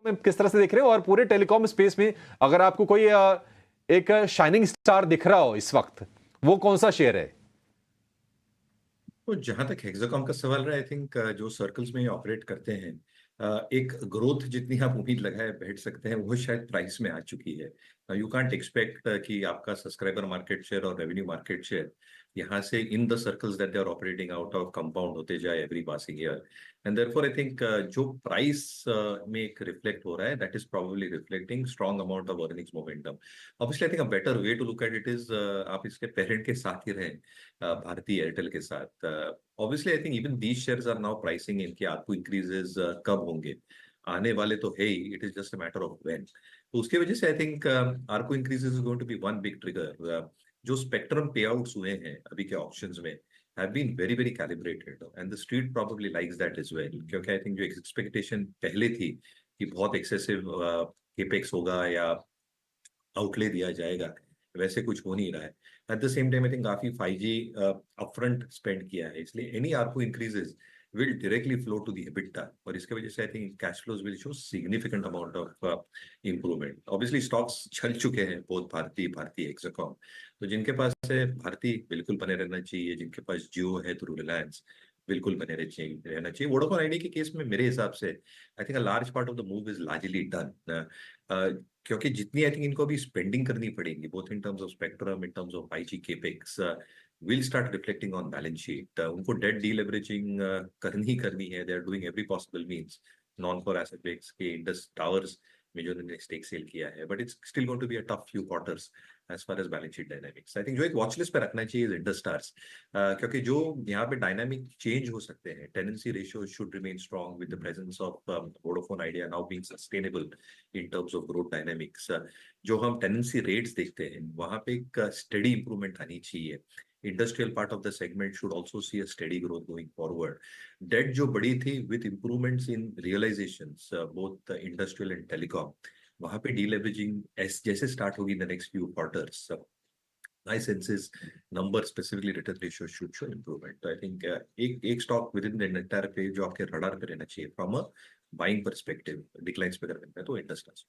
में किस तरह से देख रहे हो और पूरे टेलीकॉम स्पेस में अगर आपको कोई एक शाइनिंग स्टार दिख रहा हो इस वक्त, वो कौन सा शेयर है? तो जहां तक हेक्साकॉम का सवाल रहा, आई थिंक जो सर्कल्स में ऑपरेट करते हैं, एक ग्रोथ जितनी आप उम्मीद लगाए बैठ सकते हैं वो शायद प्राइस में आ चुकी है। यू कांट एक्सपेक्ट कि आपका सब्सक्राइबर मार्केट शेयर और रेवेन्यू मार्केट शेयर यहाँ से in the circles that they are operating out of compound होते जाए every passing year. And therefore I think जो प्राइस में एक रिफ्लेक्ट हो रहा है, that is probably reflecting strong amount of earnings momentum. Obviously I think a better way to look at it is आप इसके पेरेंट के साथ ही रहें, भारती एयरटेल के साथ। Obviously I think even these shares are now pricing in कि आपको increases कब होंगे, आने वाले तो है ही, it is just a matter of when. तो उसके वजह से आई थिंक आरको increases is going to be one big trigger. जो स्पेक्ट्रम पे आउट्स हुए हैं अभी के ऑप्शंस में have been very very calibrated and the street probably likes that as well, क्योंकि आई थिंक जो एक्सपेक्टेशन पहले थी कि बहुत एक्सेसिव केपेक्स होगा या आउटले दिया जाएगा, वैसे कुछ हो नहीं रहा है। At the same time I think काफी 5G अपफ्रंट स्पेंड किया है, इसलिए any ARPU increases will directly flow to the EBITDA, और इसके वजह से I think cash flows will show significant amount of improvement. Obviously stocks चल चुके हैं बहुत, भारती एक्सकॉम, तो जिनके पास है भारती बिल्कुल बने रहना चाहिए, जिनके पास जियो है थ्रू रिलायंस बिल्कुल बने रहना चाहिए। वोडाफोन आइडिया के केस में मेरे हिसाब से I think a large part of the move is largely done, क्योंकि जितनी आई थिंक इनको अभी स्पेंडिंग करनी पड़ेगी both in terms of spectrum, in terms of 5G capex, will start reflecting on balance sheet. उनको डेट डीलेवरेजिंग करनी है, they are doing every possible means non core asset base के Indus towers में जो उन्होंने स्टेक सेल किया है, but it's still going to B a tough few quarters as far as balance sheet dynamics. I think जो एक watch list पे रखना चाहिए इंडस स्टार्स, क्योंकि जो यहाँ पे डायनामिक चेंज हो सकते हैं, tenancy ratio should remain strong with the presence of Vodafone idea now being sustainable in terms of growth dynamics. जो हम टेनेंसी रेट्स देखते हैं वहां पे एक स्टडी इंप्रूवमेंट आनी चाहिए। Industrial part of the segment should also see a steady growth going forward. Debt जो बड़ी थी with improvements in realisations both industrial and telecom, वहां पे डीलेवरेजिंग जैसे स्टार्ट होगी in the next few quarters, my sense is number specifically return ratio should show improvement. तो I think एक stock within the entire page जो आपके radar पे रहना चाहिए from a buying perspective, declines पे अगर बनता है तो इंडस्ट्री।